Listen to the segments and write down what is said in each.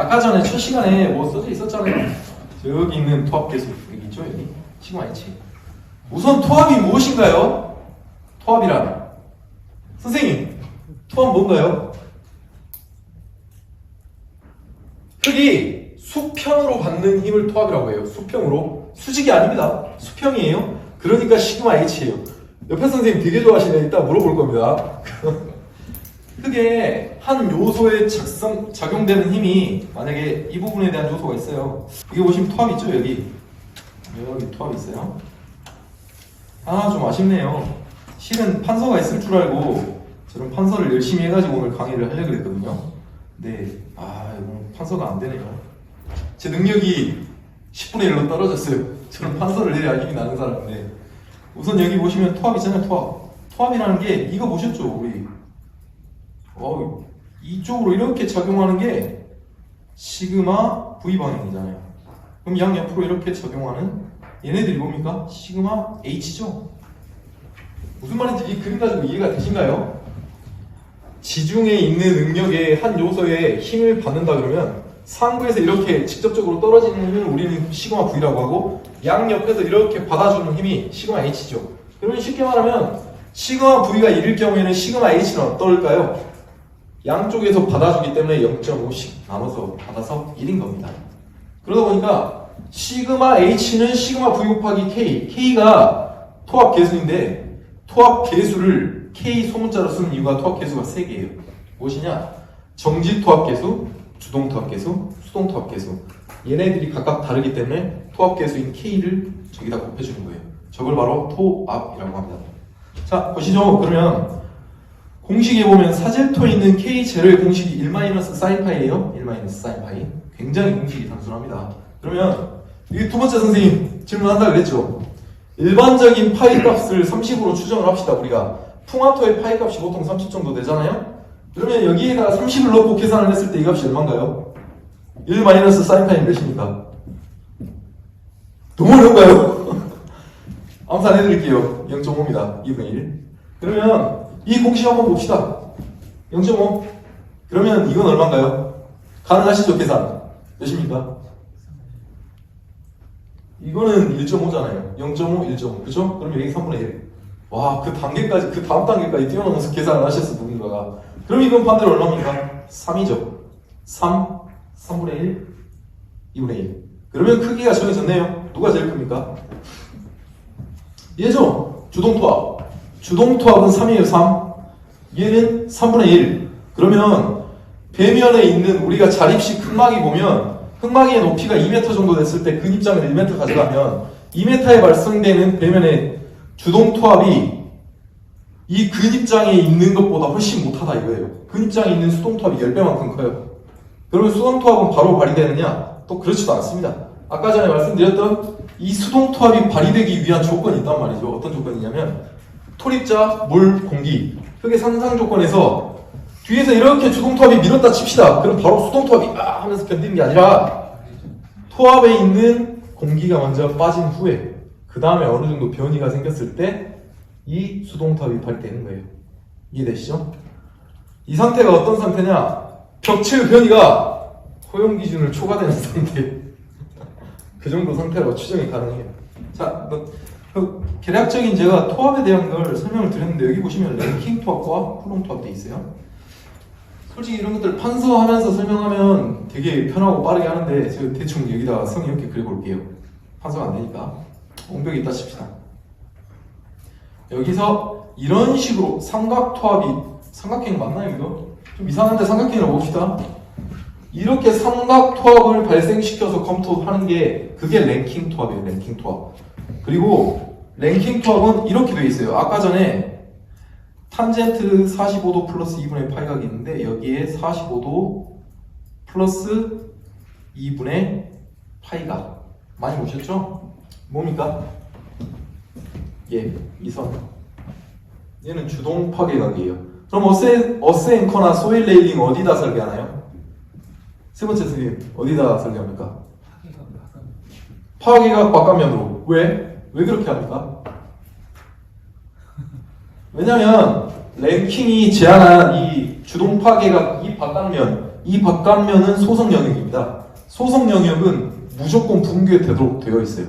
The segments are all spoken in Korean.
아까 전에 첫 시간에 뭐 써져 있었잖아요. 여기 있는 토합계수 여기 있죠, 여기 시그마 H. 우선 토합이 무엇인가요? 토합이란 선생님, 토합 뭔가요? 흙이 수평으로 받는 힘을 토합이라고 해요. 수평으로. 수직이 아닙니다. 수평이에요. 그러니까 시그마 H예요. 옆에 선생님 되게 좋아하시네. 이따 물어볼 겁니다. 흙에 한 요소에 작용되는 힘이 만약에 이 부분에 대한 요소가 있어요. 여기 보시면 토합 있죠, 여기. 여기 토합 있어요. 아, 좀 아쉽네요. 실은 판서가 있을 줄 알고 저는 판서를 열심히 해가지고 오늘 강의를 하려고 했거든요. 네, 이거 판서가 안 되네요. 제 능력이 10분의 1로 떨어졌어요. 저는 판서를 해야 힘이 나는 사람인데. 우선 여기 보시면 토합 있잖아요, 토합. 토합이라는 게 이거 보셨죠, 우리. 이쪽으로 이렇게 작용하는 게 시그마 V 방향이잖아요. 그럼 양옆으로 이렇게 작용하는 얘네들이 뭡니까? 시그마 H죠. 무슨 말인지 이 그림 가지고 이해가 되신가요? 지중해 있는 응력의 한 요소에 힘을 받는다 그러면 상부에서 이렇게 직접적으로 떨어지는 힘을 우리는 시그마 V라고 하고 양옆에서 이렇게 받아주는 힘이 시그마 H죠. 그러면 쉽게 말하면 시그마 V가 1일 경우에는 시그마 H는 어떨까요? 양쪽에서 받아주기 때문에 0.5씩 나눠서 받아서 1인 겁니다. 그러다 보니까 시그마 H는 시그마 V 곱하기 K, K가 토합 계수인데 토합 계수를 K 소문자로 쓰는 이유가 토합 계수가 3개예요. 무엇이냐? 정지 토합 계수, 주동 토합 계수, 수동 토합 계수. 얘네들이 각각 다르기 때문에 토합 계수인 K를 저기다 곱해주는 거예요. 저걸 바로 토합이라고 합니다. 자, 보시죠. 그러면 공식에 보면 사제토에 있는 K제로의 공식이 1-sin파이예요. 1-sin파이. 굉장히 공식이 단순합니다. 그러면 이 두 번째 선생님 질문한다 그랬죠. 일반적인 파이 값을 30으로 추정을 합시다. 우리가 풍화토의 파이 값이 보통 30 정도 되잖아요. 그러면 여기에다가 30을 넣고 계산을 했을 때 이 값이 얼마인가요? 1-sin파이 몇입니까? 너무 어려운가요? 암산해드릴게요. 0.5입니다. 2분의 1. 그러면 이 공식 한번 봅시다. 0.5. 그러면 이건 얼마인가요? 가능하시죠, 계산? 몇입니까? 이거는 1.5잖아요. 0.5, 1.5. 그쵸? 그럼 여기 3분의 1. 와, 그 단계까지, 그 다음 단계까지 뛰어넘어서 계산을 하셨어, 누군가가. 그럼 이건 반대로 얼마입니까? 3이죠. 3, 3분의 1, 2분의 1. 그러면 크기가 정해졌네요. 누가 제일 큽니까? 얘죠? 주동토합. 주동토합은 3이에요, 3. 얘는 3분의 1. 그러면 배면에 있는 우리가 자립식 흙막이 보면 흙막이의 높이가 2m 정도 됐을 때 근입장을 1m 가져가면 2m에 발생되는 배면의 주동토합이 이 근입장에 있는 것보다 훨씬 못하다 이거예요. 근입장에 있는 수동토합이 10배만큼 커요. 그러면 수동토합은 바로 발휘되느냐? 또 그렇지도 않습니다. 아까 전에 말씀드렸던 이 수동토합이 발휘되기 위한 조건이 있단 말이죠. 어떤 조건이냐면 토립자, 물, 공기, 흙의 상상 조건에서 뒤에서 이렇게 주동토합이 밀었다 칩시다. 그럼 바로 수동토합이 하면서 견디는 게 아니라 토합에 있는 공기가 먼저 빠진 후에 그 다음에 어느 정도 변이가 생겼을 때 이 수동토합이 발휘되는 거예요. 이해되시죠? 이 상태가 어떤 상태냐? 벽체의 변이가 허용 기준을 초과되는 상태. 그 정도 상태라고 추정이 가능해요. 자, 계략적인 제가 토합에 대한 걸 설명을 드렸는데 여기 보시면 랭킹 토합과 쿨롱 토합 돼 있어요. 솔직히 이런 것들 판서하면서 설명하면 되게 편하고 빠르게 하는데 제가 대충 여기다가 성 이렇게 그려볼게요. 판서가 안 되니까 옹벽이 있다 칩시다. 여기서 이런 식으로 삼각토합이 삼각형 맞나요 이거? 좀 이상한데 삼각형이라고 봅시다. 이렇게 삼각토합을 발생시켜서 검토하는 게 그게 랭킹 토합이에요. 랭킹 토합. 그리고 랭킹 토합은 이렇게 되어 있어요. 아까 전에 탄젠트 45도 플러스 2분의 파이각이 있는데 여기에 45도 플러스 2분의 파이각 많이 보셨죠? 뭡니까? 예, 이 선. 얘는 주동 파괴각이에요. 그럼 어스앵커나 소일 레일링 어디다 설계하나요? 세 번째 선생님 어디다 설계합니까? 파괴각 바깥면으로. 왜? 왜 그렇게 합니까? 왜냐면 랭킹이 제한한 이 주동 파괴각 이 바깥면 이 바깥면은 소속 영역입니다. 소속 영역은 무조건 붕괴되도록 되어 있어요.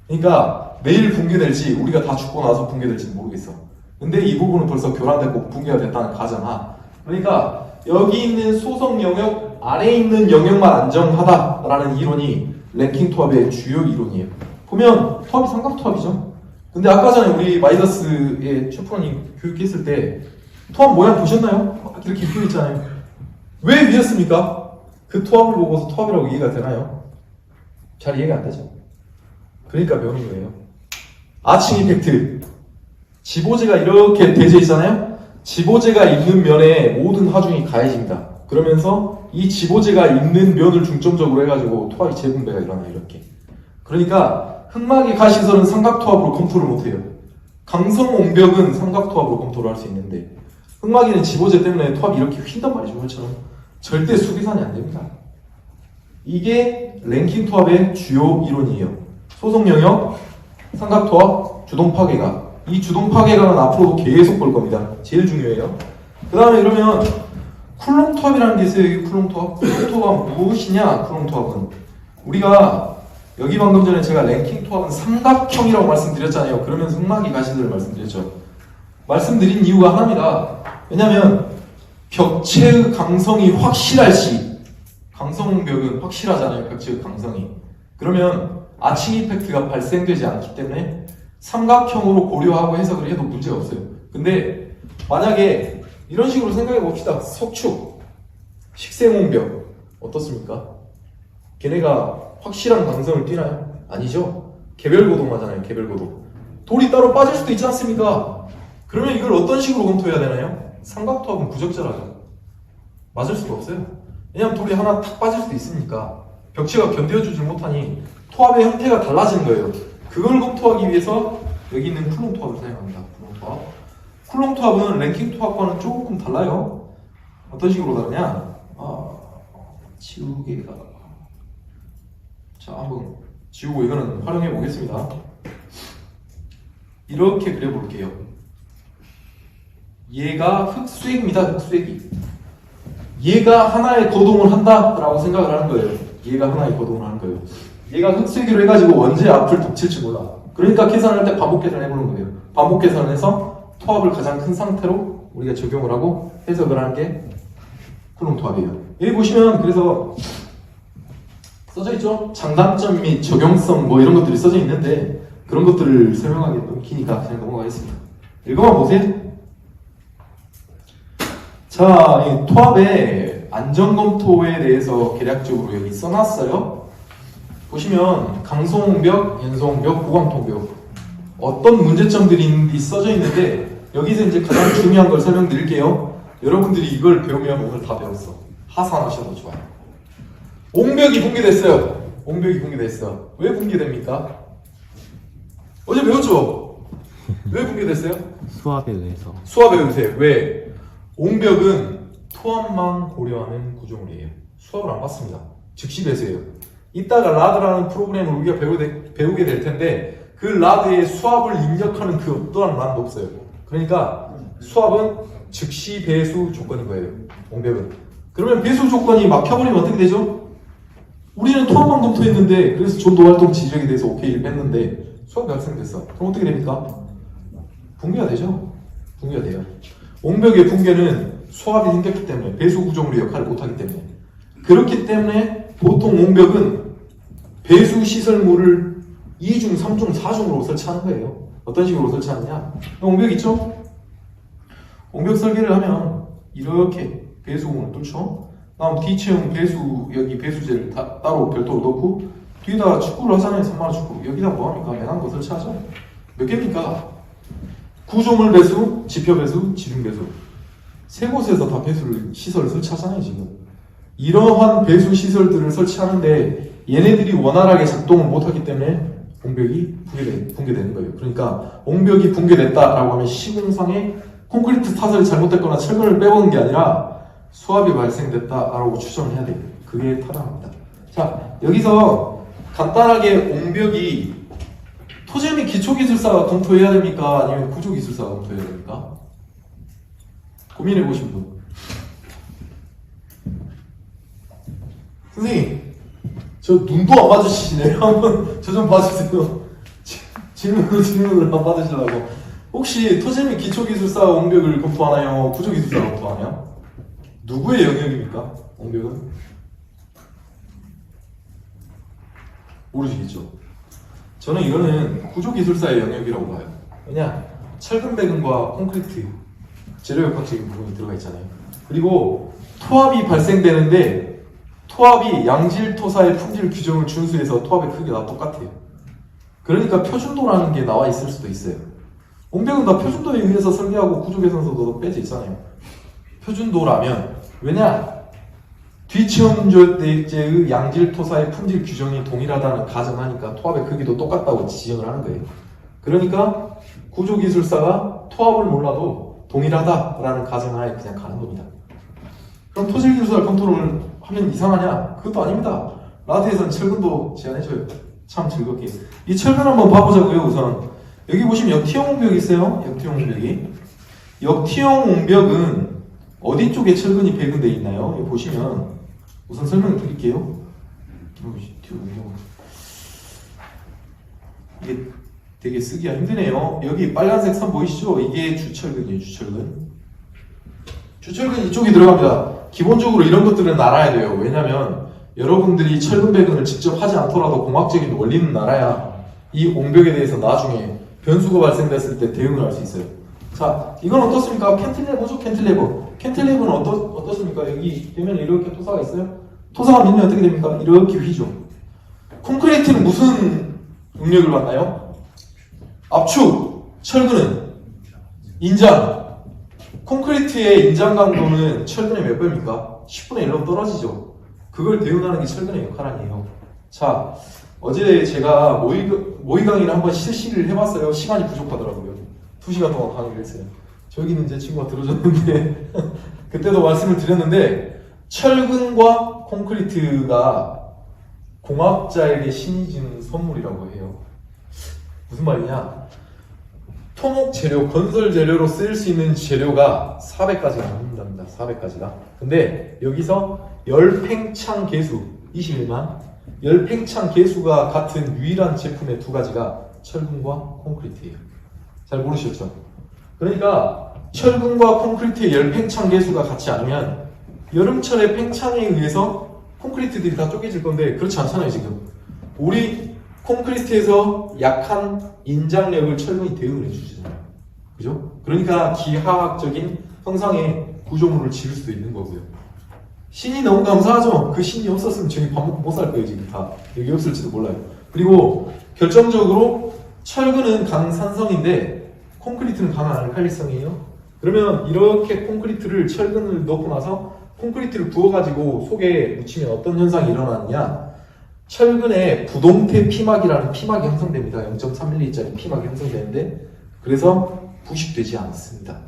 그러니까 내일 붕괴될지 우리가 다 죽고 나서 붕괴될지 모르겠어. 근데 이 부분은 벌써 교란됐고 붕괴가 됐다는 가정하. 그러니까 여기 있는 소속 영역 아래에 있는 영역만 안정하다라는 이론이 랭킹 토합의 주요 이론이에요. 보면 토합이 삼각 토합이죠. 근데 아까 전에 우리 마이더스의 슈프로님 교육했을 때 토합 모양 보셨나요? 이렇게 표현했잖아요. 왜 위였습니까? 그 토합을 보고서 토합이라고 이해가 되나요? 잘 이해가 안 되죠. 그러니까 배우는 거예요. 아칭 이펙트. 지보제가 이렇게 대져 있잖아요. 지보제가 있는 면에 모든 하중이 가해집니다. 그러면서 이 지보제가 있는 면을 중점적으로 해가지고 토합이 재분배가 일어나요. 이렇게. 그러니까 흑막의 가시설은 삼각토합으로 검토를 못해요. 강성옹벽은 삼각토합으로 검토를 할 수 있는데 흑막이는 지보제 때문에 토합이 이렇게 휜단 말이죠. 그처럼 절대 수비산이 안 됩니다. 이게 랭킹 토합의 주요 이론이에요. 소속 영역, 삼각토합, 주동 파괴각. 이 주동 파괴각은 앞으로도 계속 볼 겁니다. 제일 중요해요. 그 다음에 그러면 쿨롱 토합이라는 게 있어요. 여기 쿨롱 토합. 쿨롱 토합은 무엇이냐? 쿨롱 토합은 우리가 여기 방금 전에 제가 랭킹 토합은 삼각형이라고 말씀드렸잖아요. 그러면서 흑막이 가시들을 말씀드렸죠. 말씀드린 이유가 하나입니다. 왜냐면 벽체의 강성이 확실할 시 강성벽은 확실하잖아요. 벽체의 강성이. 그러면 아칭 이펙트가 발생되지 않기 때문에 삼각형으로 고려하고 해석을 해도 문제가 없어요. 근데 만약에 이런 식으로 생각해 봅시다. 석축, 식생옹벽 어떻습니까? 걔네가 확실한 강성을 띠나요? 아니죠. 개별고동하잖아요. 개별고동. 돌이 따로 빠질 수도 있지 않습니까? 그러면 이걸 어떤 식으로 검토해야 되나요? 삼각토합은 부적절하죠. 맞을 수가 없어요. 왜냐하면 돌이 하나 탁 빠질 수도 있으니까 벽체가 견뎌주지 못하니 토합의 형태가 달라지는 거예요. 그걸 검토하기 위해서 여기 있는 쿨롱 토합을 사용합니다. 쿨롱 토합. 쿨롱 토합은 랭킹 토합과는 조금 달라요. 어떤 식으로 다르냐? 지우개가 자 한번 지우고 이거는 활용해 보겠습니다. 이렇게 그려볼게요. 얘가 흑수액입니다. 흑수액이. 얘가 하나의 거동을 한다라고 생각을 하는 거예요. 얘가 하나의 거동을 하는 거예요. 얘가 흑수액으로 해가지고 언제 앞을 덮칠지 몰라. 그러니까 계산할 때 반복 계산해보는 거예요. 반복 계산해서 토합을 가장 큰 상태로 우리가 적용을 하고 해석을 하는 게 쿨롱 토합이에요. 여기 보시면 그래서 써져 있죠? 장단점 및 적용성 뭐 이런 것들이 써져 있는데 그런 것들을 설명하기 너무 기니까 그냥 넘어가겠습니다. 읽어만 보세요. 자, 이 토합의 안전검토에 대해서 개략적으로 여기 써놨어요. 보시면 강소옹벽, 연소옹벽, 구광통벽 어떤 문제점들이 있는지 써져 있는데 여기서 이제 가장 중요한 걸 설명드릴게요. 여러분들이 이걸 배우면 오늘 다 배웠어. 하산하셔도 좋아요. 옹벽이 붕괴됐어요. 옹벽이 붕괴됐어. 왜 붕괴됩니까? 어제 배웠죠? 왜 붕괴됐어요? 수압에 의해서. 수압에 의해서. 왜? 옹벽은 토합만 고려하는 구조물이에요. 수압을 안 받습니다. 즉시 배수예요. 이따가 라드라는 프로그램을 우리가 배우게 될 텐데 그 라드에 수압을 입력하는 그 어떠한 란도 없어요. 그러니까 수압은 즉시 배수 조건인 거예요. 옹벽은. 그러면 배수 조건이 막혀버리면 어떻게 되죠? 우리는 토합만 검토했는데 그래서 전도활동 지적에 대해서 오케이를 뺐는데 수압이 발생됐어. 그럼 어떻게 됩니까? 붕괴가 되죠. 붕괴가 돼요. 옹벽의 붕괴는 수압이 생겼기 때문에 배수 구조물의 역할을 못하기 때문에 그렇기 때문에 보통 옹벽은 배수 시설물을 2중, 3중, 4중으로 설치하는 거예요. 어떤 식으로 설치하느냐? 옹벽 있죠? 옹벽 설계를 하면 이렇게 배수공을 뚫죠. 다음 D체형 배수 여기 배수제를 따로 별도로 넣고 뒤에다가 축구를 하잖아요. 3만원 축구. 여기다 뭐합니까? 매난 거 설치하죠. 몇 개입니까? 구조물 배수, 지표 배수, 지륜 배수. 세 곳에서 다 배수를 시설을 설치하잖아요. 지금 이러한 배수 시설들을 설치하는데 얘네들이 원활하게 작동을 못하기 때문에 옹벽이 붕괴되는 거예요. 그러니까 옹벽이 붕괴됐다라고 하면 시공상에 콘크리트 타설이 잘못됐거나 철근을 빼먹은 게 아니라 수압이 발생됐다라고 추정을 해야 돼요. 그게 타당합니다. 자, 여기서 간단하게 옹벽이 토제 및 기초기술사가 검토해야 됩니까? 아니면 구조기술사가 검토해야 됩니까? 고민해보신 분. 선생님, 저 눈도 안 맞으시네요. 한번 저 좀 봐주세요. 질문을 한번 받으시려고. 혹시 토재미 기초기술사 옹벽을 검토하나요? 구조기술사 검토하나요? 누구의 영역입니까? 옹벽은? 모르시겠죠? 저는 이거는 구조기술사의 영역이라고 봐요. 왜냐? 철근 배근과 콘크리트 재료역학적인 부분이 들어가 있잖아요. 그리고 토합이 발생되는데 토합이 양질 토사의 품질 규정을 준수해서 토합의 크기가 똑같아요. 그러니까 표준도라는 게 나와 있을 수도 있어요. 옹벽은 다 표준도에 의해서 설계하고 구조개선서도 빼져 있잖아요. 표준도라면 왜냐? 뒤치원조대제의 양질 토사의 품질 규정이 동일하다는 가정하니까 토합의 크기도 똑같다고 지정을 하는 거예요. 그러니까 구조기술사가 토합을 몰라도 동일하다라는 가정하에 그냥 가는 겁니다. 그럼 토질기술사 검토를 하면 이상하냐? 그것도 아닙니다. 라테에서는 철근도 제안해줘요. 참 즐겁게. 이 철근 한번 봐보자고요. 우선 여기 보시면 역티용 옹벽이 있어요. 역티용 옹벽이. 역티용 옹벽은 어디 쪽에 철근이 배분되어 있나요? 여기 보시면 우선 설명을 드릴게요. 이게 되게 쓰기가 힘드네요. 여기 빨간색 선 보이시죠? 이게 주철근이에요. 주철근. 주철근 이쪽이 들어갑니다. 기본적으로 이런 것들은 알아야 돼요. 왜냐면 여러분들이 철근 배근을 직접 하지 않더라도 공학적인 원리는 알아야 이 옹벽에 대해서 나중에 변수가 발생됐을 때 대응을 할 수 있어요. 자, 이건 어떻습니까? 캔틸레버죠? 캔틸레버. 캔틸레버는 어떻습니까? 여기 되면 이렇게 토사가 있어요. 토사가 밀면 어떻게 됩니까? 이렇게 휘죠. 콘크리트는 무슨 응력을 받나요? 압축. 철근은 인장. 콘크리트의 인장 강도는 철근의 몇 배입니까? 10분의 1로 떨어지죠. 그걸 대응하는 게 철근의 역할 아니에요. 자, 어제 제가 모의 강의를 한번 실시를 해봤어요. 시간이 부족하더라고요. 2시간 동안 강의를 했어요. 저기는 제 친구가 들어줬는데 그때도 말씀을 드렸는데 철근과 콘크리트가 공학자에게 신이 주는 선물이라고 해요. 무슨 말이냐? 토목 재료, 건설 재료로 쓰일 수 있는 재료가 400가지가 넘는답니다. 400가지가. 근데 여기서 열팽창 개수 21만, 열팽창 개수가 같은 유일한 제품의 두 가지가 철근과 콘크리트예요. 잘 모르셨죠? 그러니까 철근과 콘크리트의 열팽창 개수가 같지 않으면 여름철에 팽창에 의해서 콘크리트들이 다 쪼개질 건데 그렇지 않잖아요. 지금 우리 콘크리트에서 약한 인장력을 철근이 대응을 해주잖아요. 그죠? 그러니까 기하학적인 형상의 구조물을 지을 수도 있는 거고요. 신이 너무 감사하죠? 그 신이 없었으면 저기 밥 먹고 못 살 거예요. 지금 다 여기 없을지도 몰라요. 그리고 결정적으로 철근은 강산성인데 콘크리트는 강한 알칼리성이에요. 그러면 이렇게 콘크리트를 철근을 넣고 나서 콘크리트를 부어가지고 속에 묻히면 어떤 현상이 일어나느냐? 철근에 부동태 피막이라는 피막이 형성됩니다. 0.3mm짜리 피막이 형성되는데 그래서 부식되지 않습니다.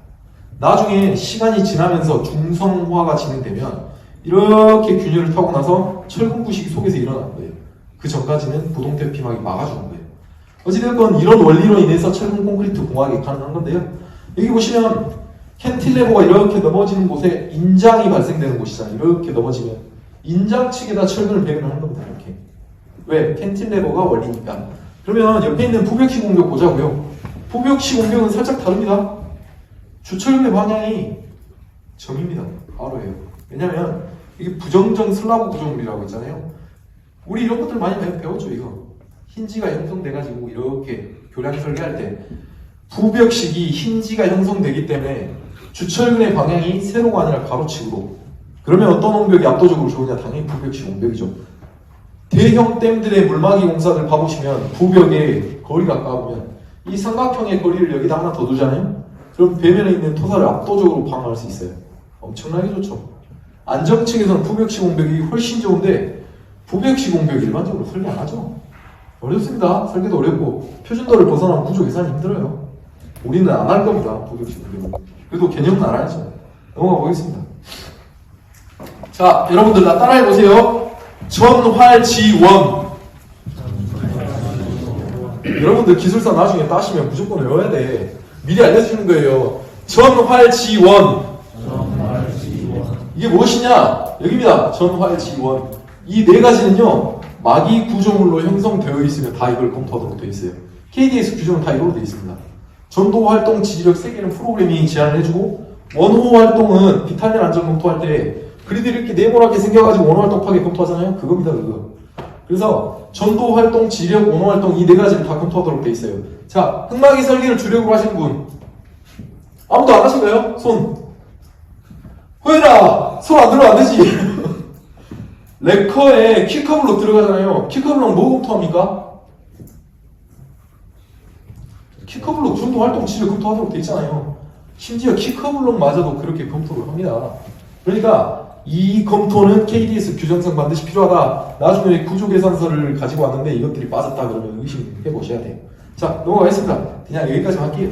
나중에 시간이 지나면서 중성화가 진행되면 이렇게 균열을 타고 나서 철근 부식이 속에서 일어나는 거예요. 그 전까지는 부동태 피막이 막아주는 거예요. 어찌됐건 이런 원리로 인해서 철근 콘크리트 공학이 가능한 건데요. 여기 보시면 캔틸레버가 이렇게 넘어지는 곳에 인장이 발생되는 곳이잖아요. 이렇게 넘어지면 인장 측에다 철근을 배분을 하는 겁니다. 이렇게. 왜? 캔틸레버가 원리니까. 그러면 옆에 있는 부벽식 옹벽 보자고요. 부벽식 옹벽은 살짝 다릅니다. 주철근의 방향이 점입니다. 바로예요. 왜냐면 이게 부정정 슬라브 구조물이라고 있잖아요. 우리 이런 것들 많이 배웠죠. 이거 힌지가 형성돼가지고 이렇게 교량 설계할 때 부벽식이 힌지가 형성되기 때문에 주철근의 방향이 세로가 아니라 가로측으로. 그러면 어떤 옹벽이 압도적으로 좋으냐? 당연히 부벽식 옹벽이죠. 대형 댐들의 물막이 공사들 봐보시면 부벽의 거리가 가까우면 이 삼각형의 거리를 여기다 하나 더 두잖아요? 그럼 배면에 있는 토사를 압도적으로 방어할 수 있어요. 엄청나게 좋죠. 안정층에서는 부벽식 옹벽이 훨씬 좋은데 부벽식 옹벽 일반적으로 설계 안 하죠. 어렵습니다. 설계도 어렵고 표준도를 벗어나면 구조 계산이 힘들어요. 우리는 안 할 겁니다. 부벽식 옹벽은. 그래도 개념은 알아야죠. 넘어가 보겠습니다. 자, 여러분들 나 따라해보세요. 전활지원. 여러분들 기술사 나중에 따시면 무조건 외워야 돼. 미리 알려주는 거예요. 전활지원. 이게 무엇이냐? 여기입니다. 전활지원. 이 네 가지는요, 막이 구조물로 형성되어 있으면 다 이걸 검토하도록 되어 있어요. KDS 규정은 다 이걸로 되어 있습니다. 전도 활동 지지력 3개는 프로그래밍이 제안을 해주고, 원호 활동은 비탈린 안전 검토할 때 그리들이 이렇게 네모나게 생겨가지고 원호 활동 파괴 검토하잖아요. 그겁니다, 그거. 그래서 전도 활동, 지력, 원호 활동 이 네 가지를 다 검토하도록 되어 있어요. 자, 흑막이 설계를 주력으로 하시는 분 아무도 안 하신가요? 손. 호연아, 손 안 들어 안 되지. 레커에 키커블록 들어가잖아요. 키커블록 뭐 검토합니까? 키커블록 전도 활동 지력 검토하도록 되어 있잖아요. 심지어 키커블록마저도 그렇게 검토를 합니다. 그러니까 이 검토는 KDS 규정상 반드시 필요하다. 나중에 구조 계산서를 가지고 왔는데 이것들이 빠졌다 그러면 의심해 보셔야 돼요. 자, 넘어가겠습니다. 그냥 여기까지 할게요.